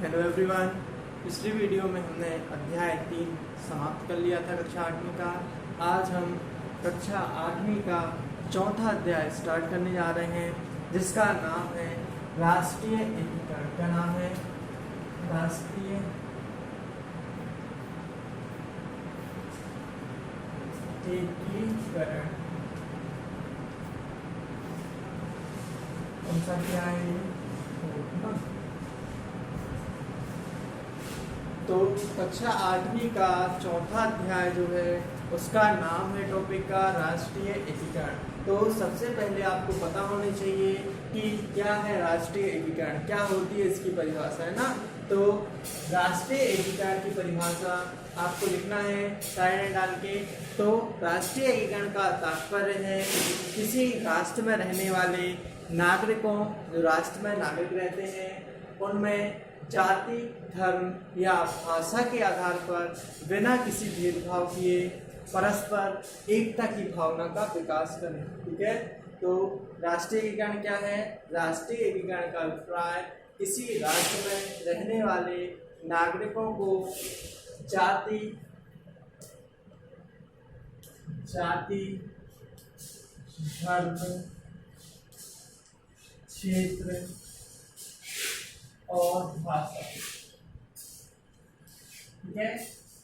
Hello everyone. पिछली video में हमने अध्याय 3 समाप्त कर लिया था कक्षा 8वीं का। आज हम कक्षा 8वीं का चौथा अध्याय स्टार्ट करने जा रहे हैं, जिसका नाम है राष्ट्रीय एकीकरण। क्या नाम है? राष्ट्रीय एकीकरण। कौन सा क्या है? तो कक्षा 8वीं का चौथा अध्याय जो है उसका नाम है टॉपिक का राष्ट्रीय एकीकरण। तो सबसे पहले आपको पता होनी चाहिए कि क्या है राष्ट्रीय एकीकरण, क्या होती है इसकी परिभाषा, है ना। तो राष्ट्रीय एकीकरण की परिभाषा आपको लिखना है साइड में डाल के। तो राष्ट्रीय एकीकरण का तात्पर्य है किसी राष्ट्र में रहने वाले नागरिकों, जो राष्ट्र में नागरिक रहते हैं, उनमें जाति, धर्म या भाषा के आधार पर बिना किसी भेदभाव किए परस्पर एकता की भावना का विकास करें। ठीक है। तो राष्ट्रीय एकीकरण क्या है? राष्ट्रीय एकीकरण का अभिप्राय किसी राष्ट्र में रहने वाले नागरिकों को जाति, धर्म, क्षेत्र और भाषा। ठीक है।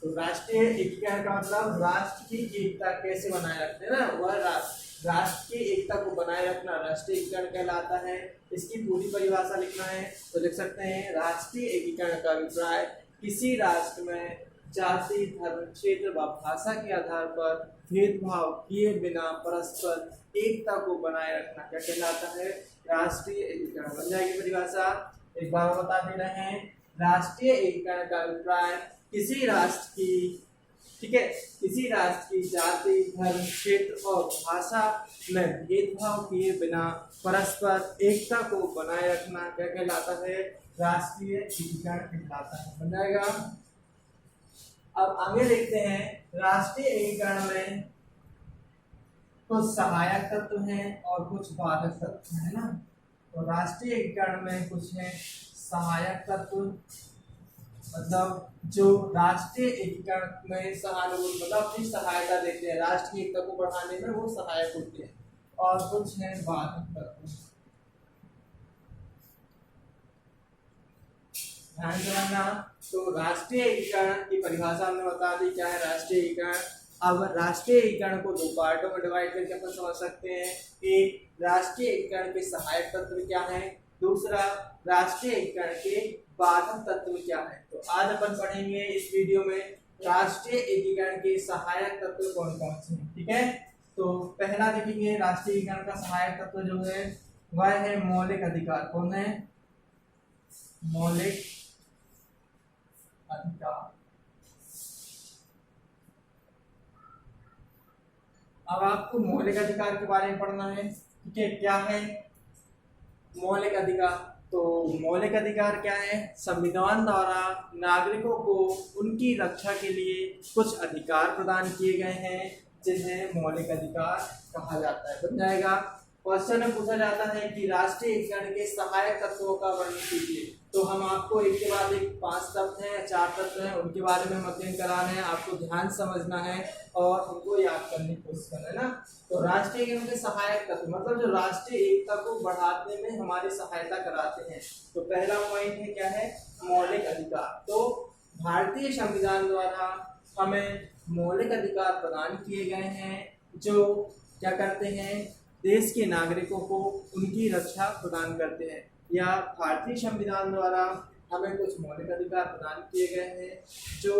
तो राष्ट्रीय एकीकरण का मतलब राष्ट्र की एकता कैसे बनाए रखते हैं ना, वह राष्ट्र की एकता को बनाए रखना राष्ट्रीय एकीकरण कहलाता है। इसकी पूरी परिभाषा लिखना है तो लिख सकते हैं राष्ट्रीय एकीकरण का अभिप्राय किसी राष्ट्र में जाति, धर्म, क्षेत्र व भाषा के आधार पर भेदभाव किए बिना परस्पर एकता को बनाए रखना क्या कहलाता है? राष्ट्रीय एकीकरण। बन जाएगी परिभाषा। एक बार बता दे रहे हैं, राष्ट्रीय एकीकरण का अभिप्राय किसी राष्ट्र की, ठीक है, किसी राष्ट्र की जाति, धर्म, क्षेत्र और भाषा में भेदभाव किए बिना परस्पर एकता को बनाए रखना क्या कहलाता है? राष्ट्रीय एकीकरण कहलाता है। बन जाएगा। अब आगे देखते हैं, राष्ट्रीय एकीकरण में कुछ सहायक तत्व हैं और कुछ बाधक तत्व हैं ना। तो राष्ट्रीय एकीकरण में कुछ है सहायक तत्व, मतलब जो राष्ट्रीय एकीकरण में सहानुभूति, मतलब अपनी सहायता देते हैं, राष्ट्र की एकता को बढ़ाने में वो सहायक होते हैं। और कुछ है बाधक तत्व। ध्यान से समझना। तो राष्ट्रीय एकीकरण की परिभाषा हमने बता दी क्या है राष्ट्रीय एकीकरण। अब राष्ट्रीय एकीकरण को दो पार्टों में डिवाइड करके अपन समझ सकते हैं। एक, राष्ट्रीय एकीकरण के सहायक तत्व क्या है, दूसरा राष्ट्रीय एकीकरण के बाधक तत्व क्या है। तो आज अपन पढ़ेंगे इस वीडियो में राष्ट्रीय एकीकरण के सहायक तत्व कौन कौन से हैं। ठीक है। तो पहला देखेंगे राष्ट्रीय एकीकरण का सहायक तत्व जो है वह है मौलिक अधिकार। कौन है? मौलिक अधिकार। अब आपको मौलिक अधिकार के बारे में पढ़ना है। ठीक है। क्या है मौलिक अधिकार? तो मौलिक अधिकार क्या है? संविधान द्वारा नागरिकों को उनकी रक्षा के लिए कुछ अधिकार प्रदान किए गए हैं, जिन्हें मौलिक अधिकार कहा जाता है। बन जाएगा। क्वेश्चन में पूछा जाता है कि राष्ट्रीय एकीकरण के सहायक तत्वों का वर्णन कीजिए। तो हम आपको एक के बाद एक 5 तत्व हैं, 4 तत्व हैं, उनके बारे में अध्ययन कराने हैं। आपको ध्यान समझना है और उनको याद करने की कोशिश करना है ना। तो राष्ट्रीय एकीकरण के सहायक तत्व मतलब जो राष्ट्रीय एकता को बढ़ाने में हमारी सहायता कराते हैं। तो पहला पॉइंट है क्या है? मौलिक अधिकार। तो भारतीय संविधान द्वारा हमें मौलिक अधिकार प्रदान किए गए हैं, जो क्या करते हैं? देश के नागरिकों को उनकी रक्षा प्रदान करते हैं। या भारतीय संविधान द्वारा हमें कुछ मौलिक अधिकार प्रदान किए गए हैं जो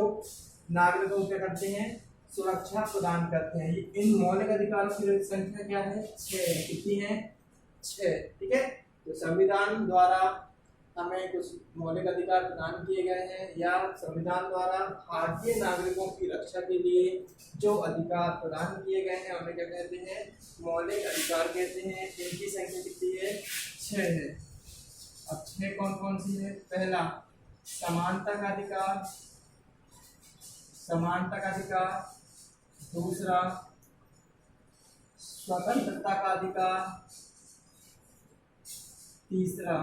नागरिकों को क्या करते हैं? सुरक्षा प्रदान करते हैं। इन मौलिक अधिकारों की संख्या क्या है? 6। कितनी है? 6। ठीक है। तो संविधान द्वारा हमें कुछ मौलिक अधिकार प्रदान किए गए हैं, या संविधान द्वारा भारतीय नागरिकों की रक्षा के लिए जो अधिकार प्रदान किए गए हैं उन्हें क्या कहते हैं? मौलिक अधिकार कहते हैं। इनकी संख्या कितनी है? 6 है। अब 6 कौन कौन सी है? पहला, समानता का अधिकार, समानता का अधिकार। दूसरा, स्वतंत्रता का अधिकार। तीसरा,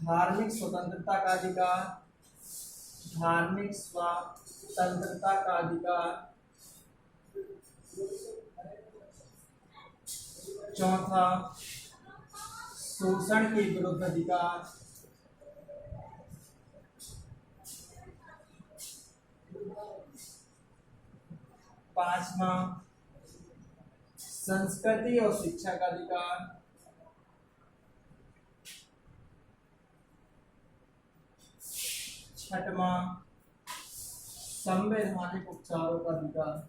धार्मिक स्वतंत्रता का अधिकार, धार्मिक स्वतंत्रता का अधिकार। चौथा, शोषण के विरुद्ध अधिकार। पांचवा, संस्कृति और शिक्षा का अधिकार। छठवां, संवैधानिक उपचारों का अधिकार।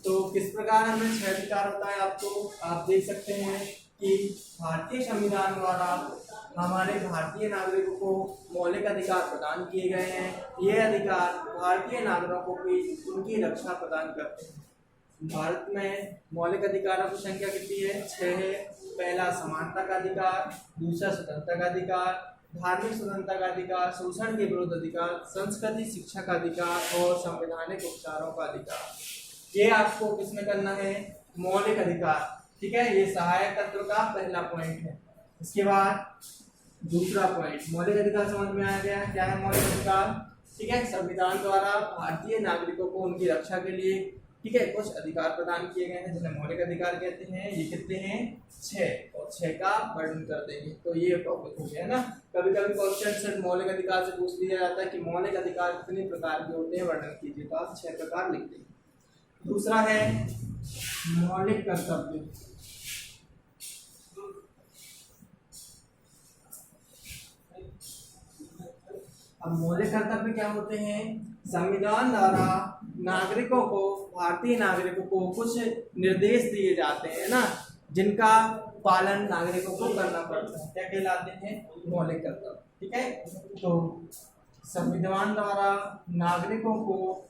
तो किस प्रकार हमें 6 अधिकार होता है आपको आप देख सकते हैं कि भारतीय संविधान द्वारा हमारे भारतीय नागरिकों को मौलिक अधिकार प्रदान किए गए हैं। ये अधिकार भारतीय नागरिकों की उनकी रक्षा प्रदान करते हैं। भारत में मौलिक अधिकारों की संख्या कितनी है? 6 है। पहला समानता का अधिकार, दूसरा स्वतंत्रता का अधिकार, धार्मिक स्वतंत्रता का अधिकार, शोषण के विरुद्ध अधिकार, संस्कृति शिक्षा का अधिकार और संवैधानिक उपचारों का अधिकार। ये आपको किसमें करना है? मौलिक अधिकार। ठीक है, ये सहायक तत्व का पहला पॉइंट है। इसके बाद दूसरा पॉइंट, मौलिक अधिकार समझ में आ गया। क्या है मौलिक अधिकार? ठीक है, संविधान द्वारा भारतीय नागरिकों को उनकी रक्षा के लिए ठीक है कुछ अधिकार प्रदान किए गए हैं जिन्हें मौलिक अधिकार कहते हैं। ये कितने हैं? 6 और 6 का वर्णन कर देंगे। तो ये टॉपिक हो गया ना। कभी कभी क्वेश्चन सिर्फ मौलिक अधिकार से पूछ लिया जाता है कि मौलिक अधिकार कितने प्रकार के होते हैं, वर्णन कीजिए। तो आप 6 प्रकार लिख देंगे। दूसरा है मौलिक कर्तव्य। अब मौलिक कर्तव्य क्या होते हैं? संविधान द्वारा नागरिकों को भारतीय नागरिकों को कुछ निर्देश दिए जाते हैं ना, जिनका पालन नागरिकों को करना पड़ता है। क्या कहलाते हैं? मौलिक कर्तव्य। ठीक है, तो संविधान द्वारा नागरिकों को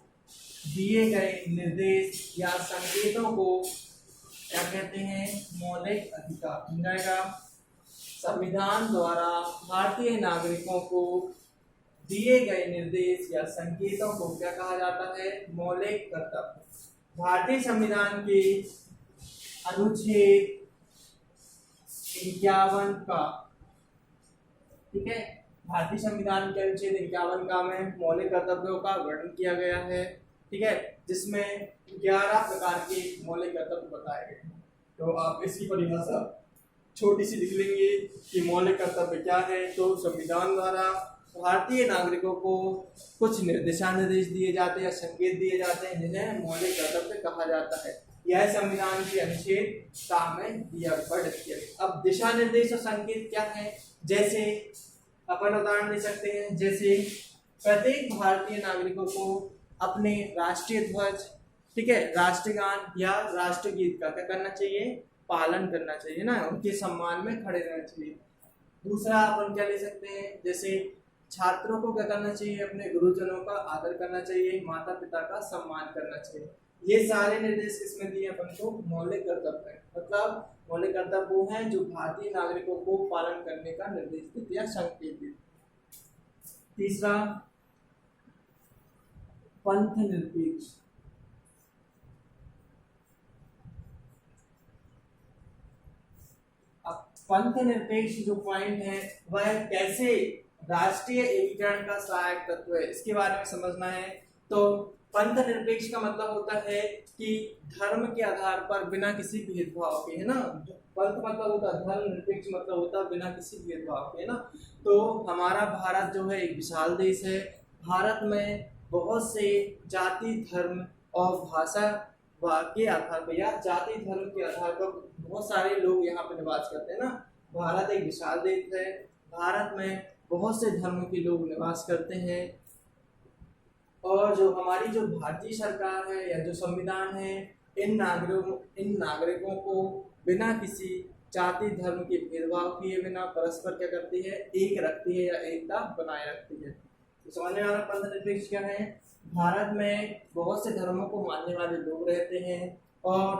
दिए गए निर्देश या संकेतों को क्या कहते हैं? मौलिक अधिकार। समझाएगा? संविधान द्वारा भारतीय नागरिकों को दिए गए निर्देश या संकेतों को क्या कहा जाता है? मौलिक कर्तव्य। भारतीय संविधान के अनुच्छेद 51 का ठीक है, भारतीय संविधान के अनुच्छेद 51 का में मौलिक कर्तव्यों का वर्णन किया गया है। ठीक है, जिसमें 11 प्रकार के मौलिक कर्तव्य बताए गए हैं। तो आप इसकी परिभाषा छोटी सी लिख लेंगे कि मौलिक कर्तव्य क्या है। तो संविधान द्वारा भारतीय नागरिकों को कुछ दिशा निर्देश दिए जाते हैं या संकेत दिए जाते हैं जिन्हें मौलिक कर्तव्य कहा जाता है। यह संविधान के अनुच्छेद 7 में दिया गया। अब दिशा निर्देश और संकेत क्या है? जैसे अपन उदाहरण दे सकते हैं, जैसे प्रत्येक भारतीय नागरिकों को अपने राष्ट्रीय ध्वज ठीक है राष्ट्रगान या राष्ट्रगीत का क्या करना चाहिए? पालन करना चाहिए ना, उनके सम्मान में खड़े रहना चाहिए। दूसरा अपन क्या ले सकते हैं? जैसे छात्रों को क्या करना चाहिए? अपने गुरुजनों का आदर करना चाहिए, माता पिता का सम्मान करना चाहिए। ये सारे निर्देश किसमें दिए अपन को? मौलिक कर्तव्य। मतलब मौलिक कर्तव्य वो हैं जो भारतीय नागरिकों को पालन करने का निर्देश देते या संकेत देते। तीसरा, पंथ निरपेक्ष। अब पंथ निरपेक्ष जो पॉइंट है वह कैसे राष्ट्रीय एकीकरण का सहायक तत्व है, इसके बारे में समझना है। तो पंथ निरपेक्ष का मतलब होता है कि धर्म के आधार पर बिना किसी भेदभाव के, है ना। पंथ मतलब होता है धर्म, निरपेक्ष मतलब होता है बिना किसी भेदभाव के, है ना। तो हमारा भारत जो है एक विशाल देश है। भारत में बहुत से जाति धर्म और भाषा के आधार पर या जाति धर्म के आधार पर बहुत सारे लोग यहाँ पे निवास करते हैं ना। भारत एक विशाल देश है। भारत में बहुत से धर्म के लोग निवास करते हैं और जो हमारी जो भारतीय सरकार है या जो संविधान है इन नागरिकों को बिना किसी जाति धर्म के भेदभाव किए बिना परस्पर क्या करती है? एक रखती है या एकता बनाए रखती है। तो समझने वाला पंथ निरपेक्ष क्या है? भारत में बहुत से धर्मों को मानने वाले लोग रहते हैं और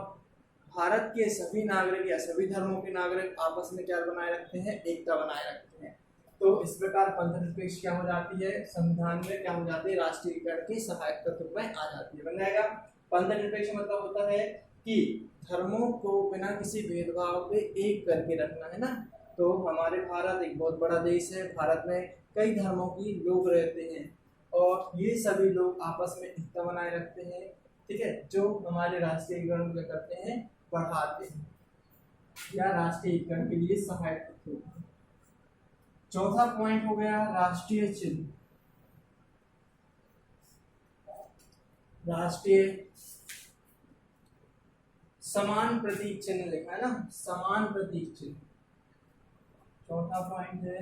भारत के सभी नागरिक या सभी धर्मों के नागरिक आपस में क्या बनाए रखते हैं? एकता बनाए रखते हैं। तो इस प्रकार पंथ निरपेक्ष क्या हो जाती है? संविधान में क्या हो जाती है? राष्ट्रीयकरण के सहायक तत्व में आ जाती है। बन जाएगा। पंथनिरपेक्ष मतलब होता है कि धर्मों को बिना किसी भेदभाव के एक करके रखना, है ना। तो हमारे भारत एक बहुत बड़ा देश है, भारत में कई धर्मों की लोग रहते हैं और ये सभी लोग आपस में एकता बनाए रखते हैं, ठीक है, जो हमारे राष्ट्रीय गण क्या करते हैं, बढ़ाते हैं या राष्ट्रीय एकरण के लिए सहायक होते हैं। चौथा पॉइंट हो गया राष्ट्रीय चिन्ह। राष्ट्रीय समान प्रतीक चिन्ह लिखा है ना, समान प्रतीक चिन्ह। चौथा पॉइंट है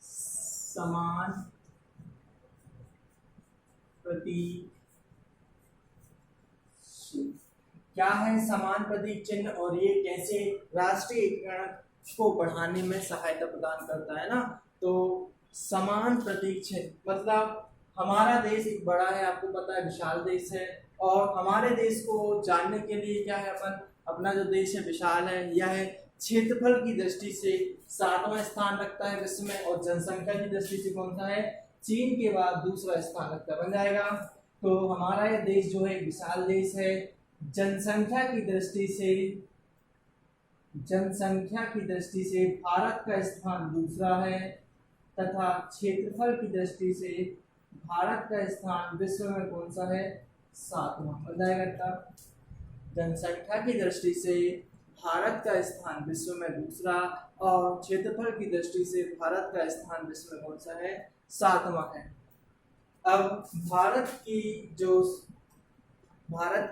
समान प्रतीक चिन्ह। क्या है समान प्रतीक चिन्ह और ये कैसे राष्ट्रीय एकरण को बढ़ाने में सहायता प्रदान करता है ना। तो समान प्रतीक चिन्ह मतलब हमारा देश एक बड़ा है, आपको पता है, विशाल देश है और हमारे देश को जानने के लिए क्या है, अपना जो देश है विशाल है, यह क्षेत्रफल की दृष्टि से 7वां स्थान रखता है विश्व में और जनसंख्या की दृष्टि से कौन सा है, चीन के बाद दूसरा स्थान रखता है, बन जाएगा। तो हमारा यह देश जो है एक विशाल देश है, जनसंख्या की दृष्टि से भारत का स्थान दूसरा है तथा क्षेत्रफल की दृष्टि से भारत का स्थान विश्व में कौन सा है, 7वां, बन जाएगा। तब जनसंख्या की दृष्टि से भारत का स्थान विश्व में दूसरा और क्षेत्रफल की दृष्टि से भारत का स्थान विश्व में कौन सा है, 7वां है। अब भारत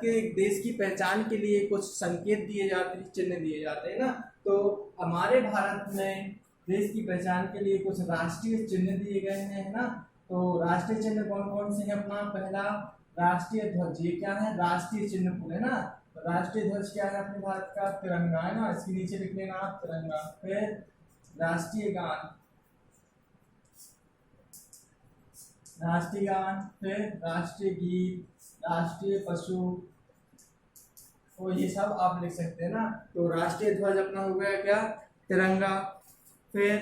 के देश की पहचान के लिए कुछ संकेत दिए जाते हैं, चिन्ह दिए जाते हैं ना। तो हमारे भारत में देश की पहचान के लिए कुछ राष्ट्रीय चिन्ह दिए गए हैं ना। तो राष्ट्रीय चिन्ह कौन कौन से हैं, अपना पहला राष्ट्रीय ध्वज, ये क्या है, राष्ट्रीय चिन्ह पूरे ना। राष्ट्रीय ध्वज क्या है अपने भारत का, तिरंगा है ना, इसके नीचे लिख लेना तिरंगा। फिर राष्ट्रीय गान, फिर राष्ट्रीय गीत, राष्ट्रीय पशु, तो ये सब आप लिख सकते हैं ना। तो राष्ट्रीय ध्वज अपना हो गया क्या, तिरंगा। फिर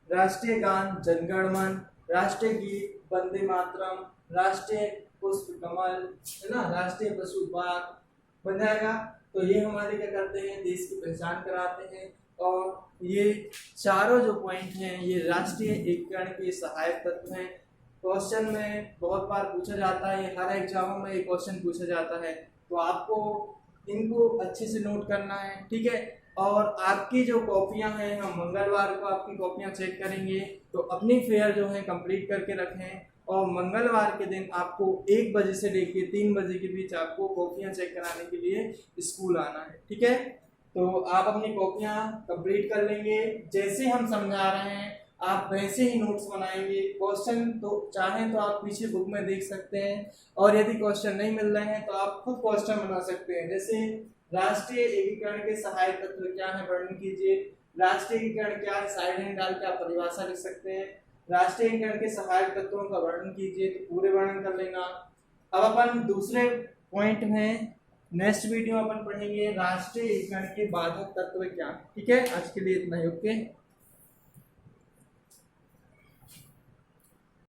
राष्ट्रीय गान जनगण मन, राष्ट्रीय गीत वंदे मातरम, राष्ट्रीय पुष्प कमल, है ना, राष्ट्रीय पशु बाघ, बन जाएगा। तो ये हमारे क्या करते हैं, देश की पहचान कराते हैं और ये चारों जो पॉइंट हैं ये राष्ट्रीय एकरण के सहायक तत्व हैं। क्वेश्चन में बहुत बार पूछा जाता है, हर एग्जामों में एक क्वेश्चन पूछा जाता है, तो आपको इनको अच्छे से नोट करना है, ठीक है। और आपकी जो कॉपियां हैं, हम मंगलवार को आपकी कॉपियां चेक करेंगे, तो अपनी फेयर जो है कंप्लीट करके रखें और मंगलवार के दिन आपको 1 बजे से लेकर 3 बजे के बीच आपको कॉपियां चेक कराने के लिए स्कूल आना है, ठीक है। तो आप अपनी कॉपियां कंप्लीट कर लेंगे, जैसे हम समझा रहे हैं आप वैसे ही नोट्स बनाएंगे। क्वेश्चन तो चाहें तो आप पीछे बुक में देख सकते हैं और यदि क्वेश्चन नहीं मिल रहे हैं तो आप खुद क्वेश्चन बना सकते हैं। जैसे राष्ट्रीय एकीकरण के सहायक तत्व क्या है, वर्णन कीजिए। राष्ट्रीय एकीकरण क्या है, साइड हैंड डाल के आप परिभाषा लिख सकते हैं। राष्ट्रीय एकीकरण के सहायक तत्वों का वर्णन कीजिए, तो पूरे वर्णन कर लेना। अब अपन दूसरे पॉइंट में नेक्स्ट वीडियो अपन पढ़ेंगे राष्ट्रीय एकीकरण के बाधक तत्व क्या, ठीक है। आज के लिए इतना ही, ओके।